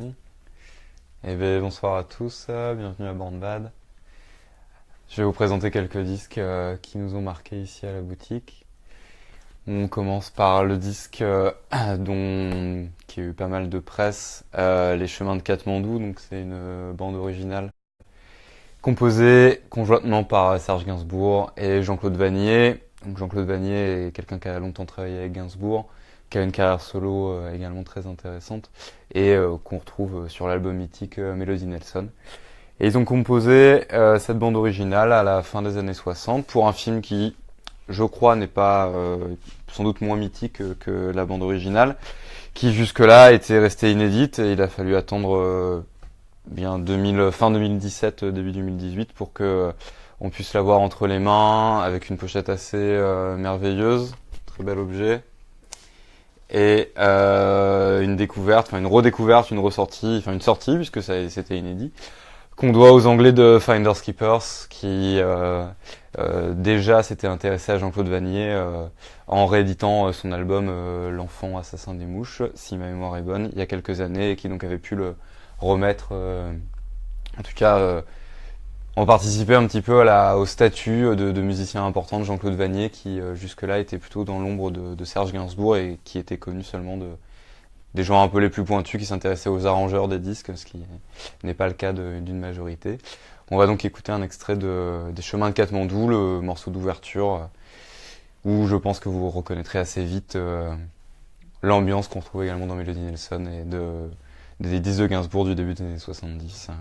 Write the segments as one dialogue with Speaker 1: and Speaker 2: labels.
Speaker 1: Bon. Eh bien, bonsoir à tous, bienvenue à Bandbad. Je vais vous présenter quelques disques qui nous ont marqués ici à la boutique. On commence par le disque qui a eu pas mal de presse, Les Chemins de Katmandou. Donc c'est une bande originale composée conjointement par Serge Gainsbourg et Jean-Claude Vannier. Donc Jean-Claude Vannier est quelqu'un qui a longtemps travaillé avec Gainsbourg, qui a une carrière solo également très intéressante et qu'on retrouve sur l'album mythique Mélodie Nelson. Et ils ont composé cette bande originale à la fin des années 60 pour un film qui, je crois, n'est pas sans doute moins mythique que la bande originale, qui jusque-là était restée inédite et il a fallu attendre fin 2017, début 2018 pour que on puisse l'avoir entre les mains avec une pochette assez merveilleuse, très bel objet. Et une découverte, enfin une redécouverte, une ressortie, enfin une sortie puisque c'était inédit, qu'on doit aux Anglais de Finders Keepers qui déjà s'étaient intéressés à Jean-Claude Vannier en rééditant son album L'enfant assassin des mouches, si ma mémoire est bonne, il y a quelques années et qui donc avait pu le remettre, en tout cas en participer un petit peu au statut de musicien important de Jean-Claude Vannier qui jusque-là était plutôt dans l'ombre de Serge Gainsbourg et qui était connu seulement des gens un peu les plus pointus qui s'intéressaient aux arrangeurs des disques, ce qui n'est pas le cas d'une majorité. On va donc écouter un extrait des Chemins de Katmandou, le morceau d'ouverture, où je pense que vous reconnaîtrez assez vite l'ambiance qu'on trouve également dans Mélodie Nelson et des disques de Gainsbourg du début des années 70.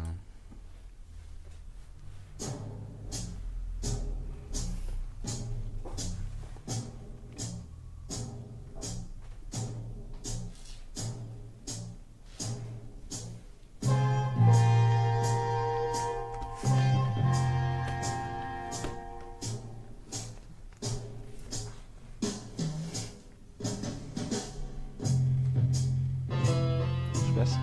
Speaker 1: Je passe.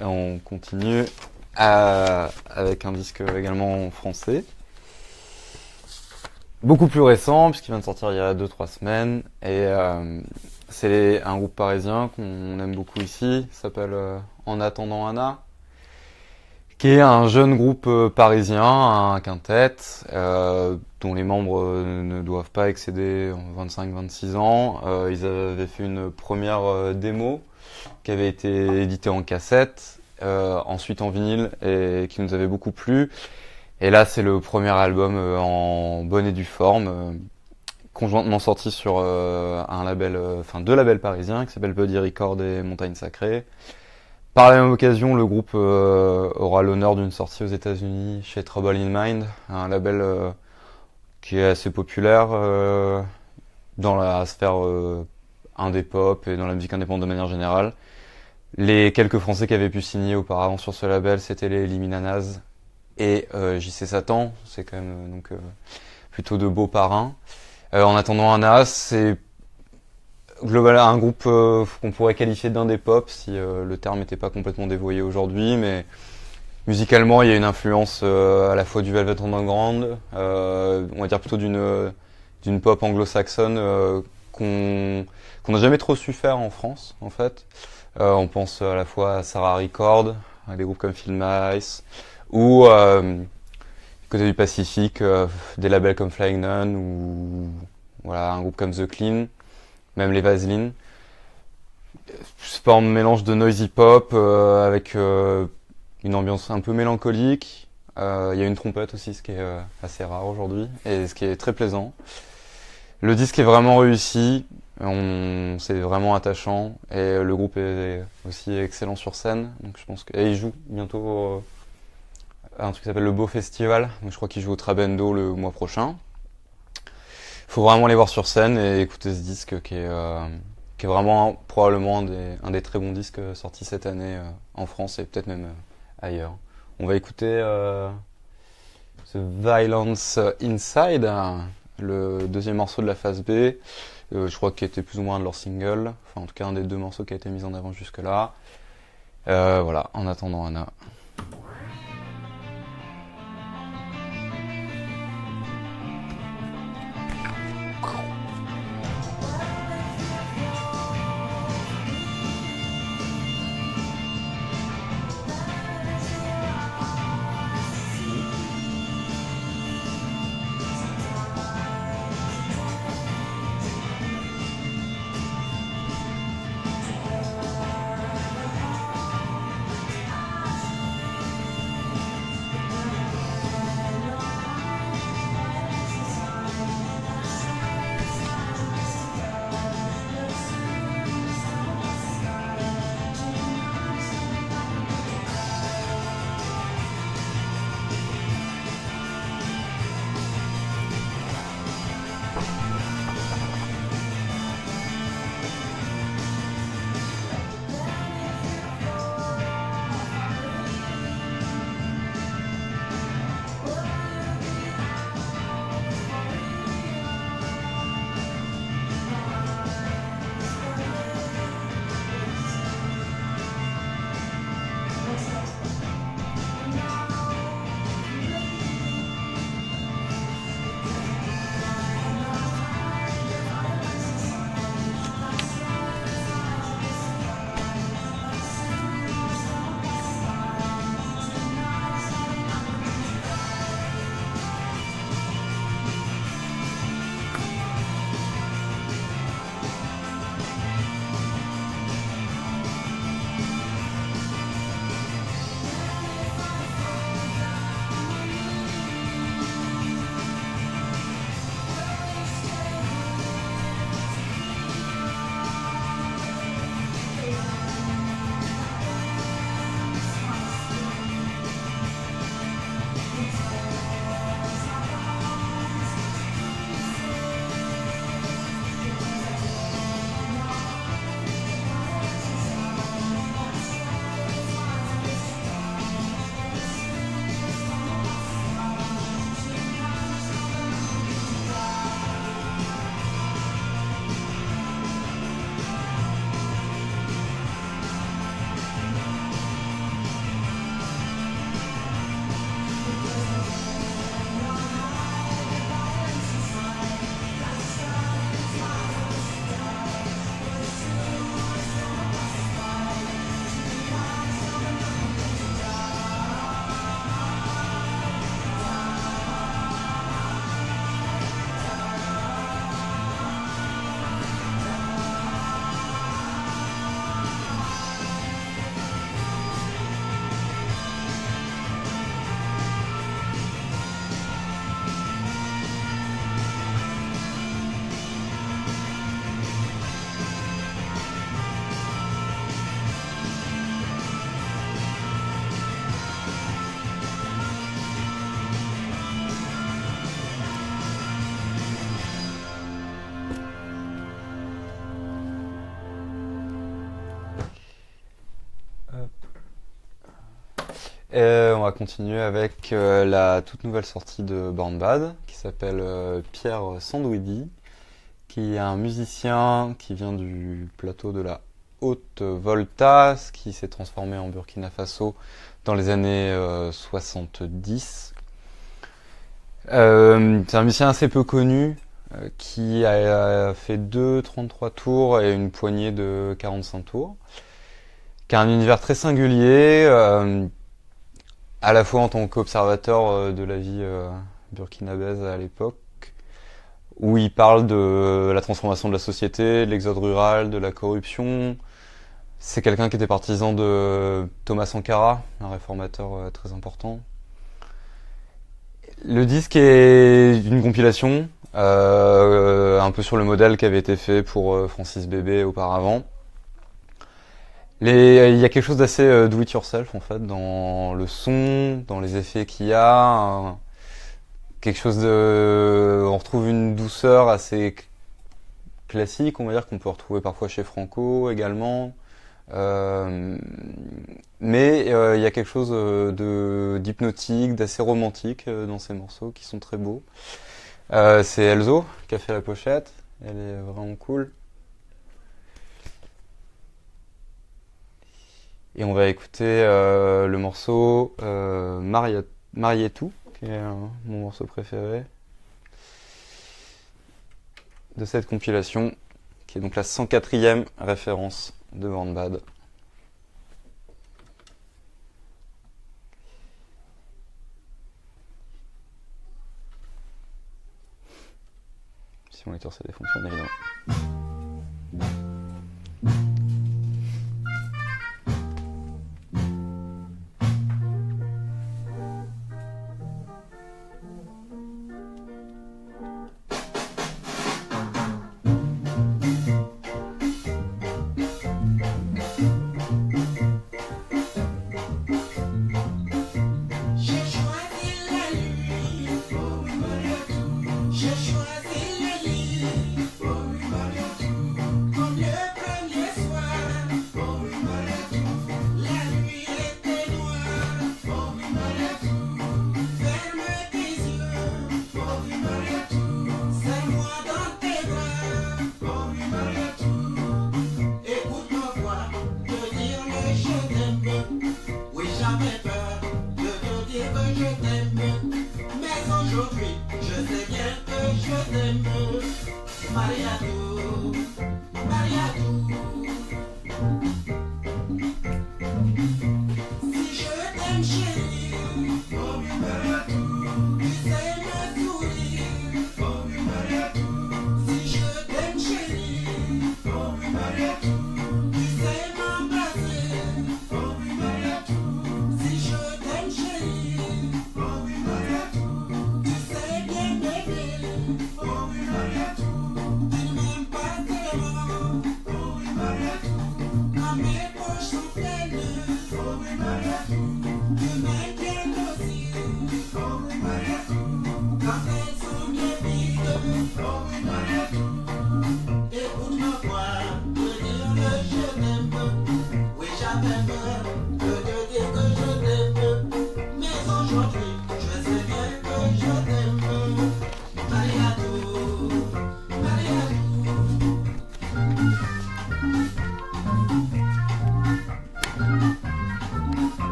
Speaker 1: Et on continue avec un disque également français. Beaucoup plus récent, puisqu'il vient de sortir il y a 2-3 semaines. Et c'est un groupe parisien qu'on aime beaucoup ici. Il s'appelle En attendant Anna, qui est un jeune groupe parisien, un quintet, dont les membres ne doivent pas excéder 25-26 ans. Ils avaient fait une première démo qui avait été éditée en cassette, ensuite en vinyle, et qui nous avait beaucoup plu. Et là, c'est le premier album en bonne et due forme, conjointement sorti sur un label, deux labels parisiens, qui s'appellent Buddy Record et Montagne Sacrée. Par la même occasion, le groupe aura l'honneur d'une sortie aux États-Unis chez Trouble in Mind, un label qui est assez populaire dans la sphère indé pop et dans la musique indépendante de manière générale. Les quelques Français qui avaient pu signer auparavant sur ce label, c'était les Liminanas et JC Satan. C'est quand même donc plutôt de beaux parrains. En attendant Anna, c'est global, un groupe qu'on pourrait qualifier d'indé pop si le terme n'était pas complètement dévoyé aujourd'hui, mais musicalement il y a une influence à la fois du Velvet Underground, on va dire plutôt d'une pop anglo-saxonne qu'on n'a jamais trop su faire en France en fait. On pense à la fois à Sarah Record, à des groupes comme Film Ice, ou côté du Pacifique, des labels comme Flying Nun, ou voilà, un groupe comme The Clean, même les Vaseline. C'est pas un mélange de noisy pop avec une ambiance un peu mélancolique. Il y a une trompette aussi, ce qui est assez rare aujourd'hui, et ce qui est très plaisant. Le disque est vraiment réussi, c'est vraiment attachant, et le groupe est aussi excellent sur scène. Donc je pense et il joue bientôt à un truc qui s'appelle le Beau Festival. Donc je crois qu'il joue au Trabendo le mois prochain. Faut vraiment les voir sur scène et écouter ce disque qui est vraiment probablement un des très bons disques sortis cette année en France et peut-être même ailleurs. On va écouter The Violence Inside, le deuxième morceau de la phase B, je crois qu'il était plus ou moins un de leurs singles, enfin en tout cas un des deux morceaux qui a été mis en avant jusque là. Voilà, en attendant Anna. Et on va continuer avec la toute nouvelle sortie de Born Bad qui s'appelle Pierre Sandouidi, qui est un musicien qui vient du plateau de la Haute-Volta, qui s'est transformé en Burkina Faso dans les années 70. C'est un musicien assez peu connu qui a fait 33 tours et une poignée de 45 tours, qui a un univers très singulier, à la fois en tant qu'observateur de la vie burkinabèse à l'époque, où il parle de la transformation de la société, de l'exode rural, de la corruption. C'est quelqu'un qui était partisan de Thomas Sankara, un réformateur très important. Le disque est une compilation, un peu sur le modèle qui avait été fait pour Francis Bébé auparavant. Il y a quelque chose d'assez do it yourself en fait dans le son, dans les effets qu'il y a. Quelque chose on retrouve une douceur assez classique, on va dire, qu'on peut retrouver parfois chez Franco également. Mais il y a quelque chose d'hypnotique, d'assez romantique dans ces morceaux qui sont très beaux. C'est Elzo qui a fait la pochette, elle est vraiment cool. Et on va écouter le morceau Marietou, qui est mon morceau préféré de cette compilation, qui est donc la 104e référence de Born Bad. Si mon lecteur CD fonctionne évidemment.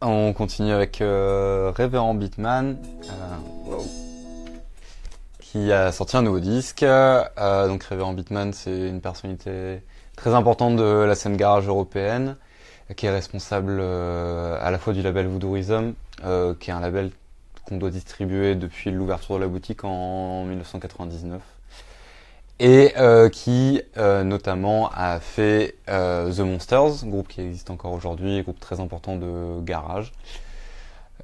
Speaker 1: On continue avec Reverend Beatman, qui a sorti un nouveau disque. Donc Reverend Beatman, c'est une personnalité très importante de la scène garage européenne, qui est responsable à la fois du label Voodoo Rhythm, qui est un label qu'on doit distribuer depuis l'ouverture de la boutique en 1999. Et qui notamment a fait The Monsters, groupe qui existe encore aujourd'hui, groupe très important de garage.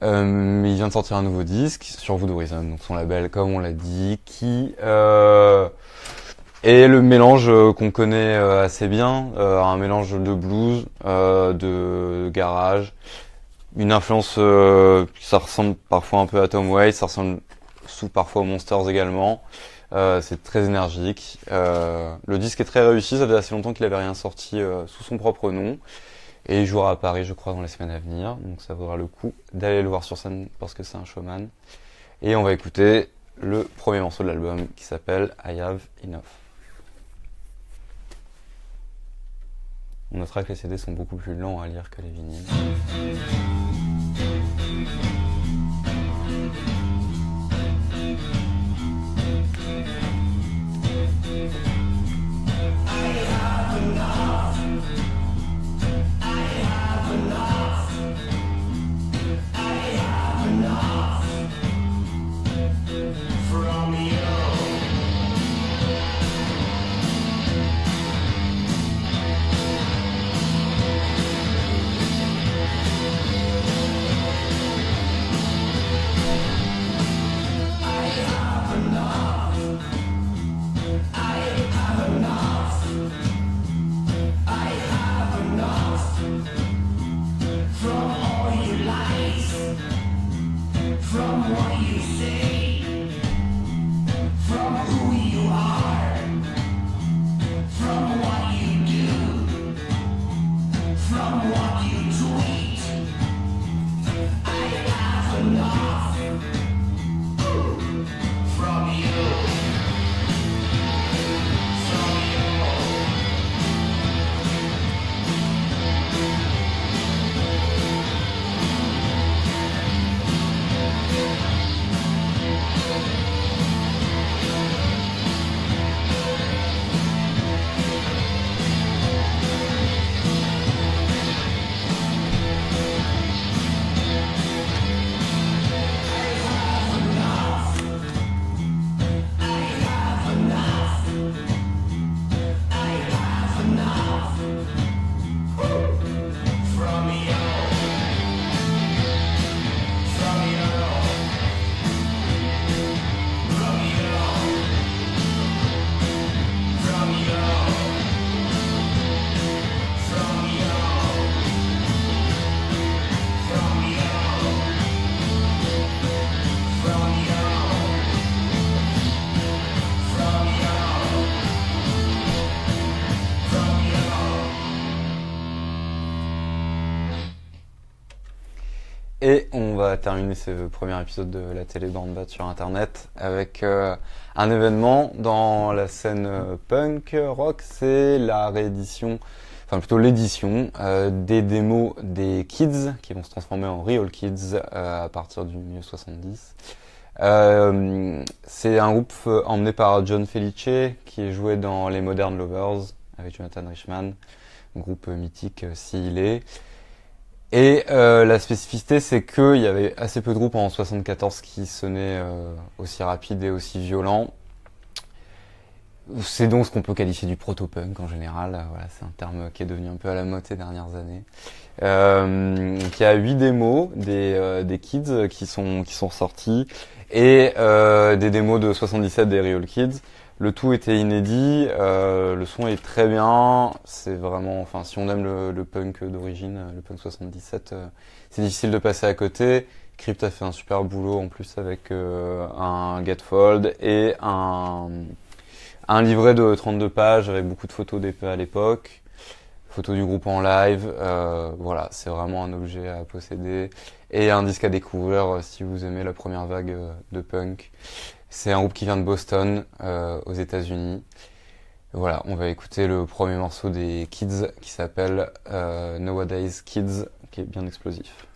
Speaker 1: Il vient de sortir un nouveau disque sur Voodoo Rhythm, donc son label, comme on l'a dit, qui est le mélange qu'on connaît assez bien, un mélange de blues, de garage, une influence, ça ressemble parfois un peu à Tom Waits, ça ressemble parfois aux Monsters également. C'est très énergique. Le disque est très réussi, ça faisait assez longtemps qu'il avait rien sorti sous son propre nom. Et il jouera à Paris, je crois, dans les semaines à venir. Donc ça vaudra le coup d'aller le voir sur scène parce que c'est un showman. Et on va écouter le premier morceau de l'album qui s'appelle I Have Enough. On notera que les CD sont beaucoup plus lents à lire que les vinyles. Et on va terminer ce premier épisode de la télé Bande sur internet avec un événement dans la scène punk rock. C'est la réédition, enfin plutôt l'édition des démos des Kids qui vont se transformer en Real Kids à partir du milieu 70. C'est un groupe emmené par John Felice qui jouait dans les Modern Lovers avec Jonathan Richman, un groupe mythique s'il est. Et la spécificité, c'est qu'il y avait assez peu de groupes en 74 qui sonnaient aussi rapides et aussi violents. C'est donc ce qu'on peut qualifier du proto-punk en général. Voilà, c'est un terme qui est devenu un peu à la mode ces dernières années. Il y a 8 démos des Kids qui sont sortis et des démos de 77 des Real Kids. Le tout était inédit, le son est très bien, c'est vraiment, enfin si on aime le punk d'origine, le punk 77, c'est difficile de passer à côté. Crypt a fait un super boulot en plus avec un gatefold et un livret de 32 pages avec beaucoup de photos d'épée à l'époque. photos du groupe en live. Voilà, c'est vraiment un objet à posséder. Et un disque à découvrir si vous aimez la première vague de punk. C'est un groupe qui vient de Boston, aux États-Unis. Voilà, on va écouter le premier morceau des Kids qui s'appelle Nowadays Kids, qui est bien explosif.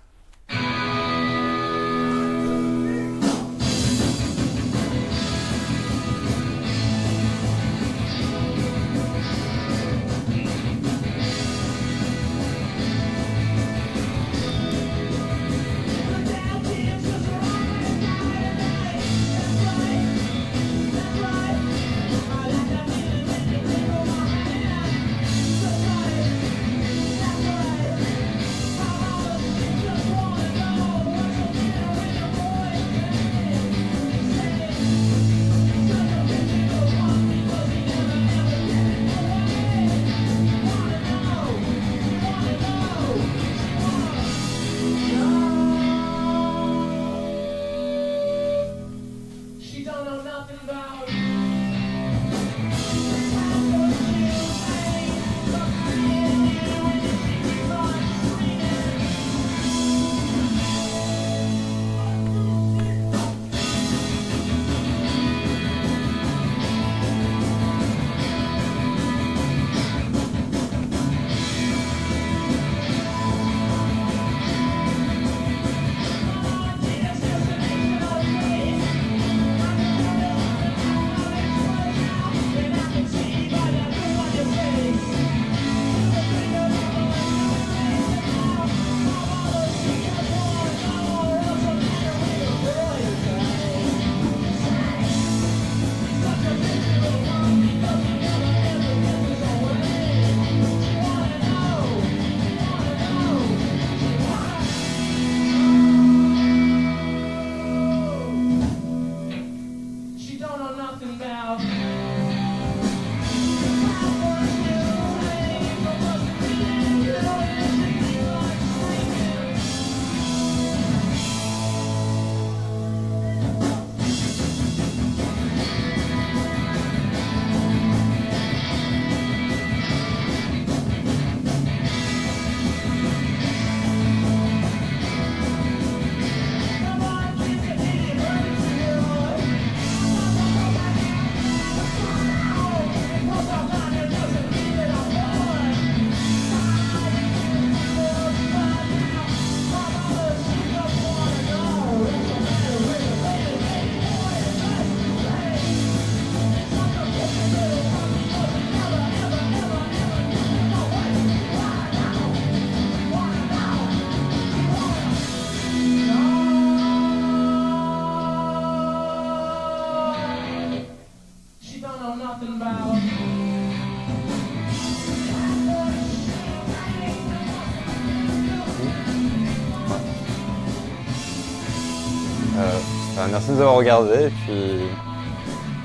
Speaker 1: Merci de nous avoir regardés et puis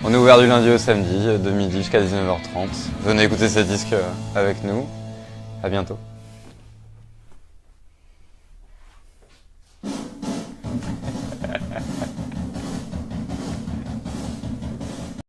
Speaker 1: on est ouvert du lundi au samedi de midi jusqu'à 19h30. Venez écouter ces disques avec nous. À bientôt.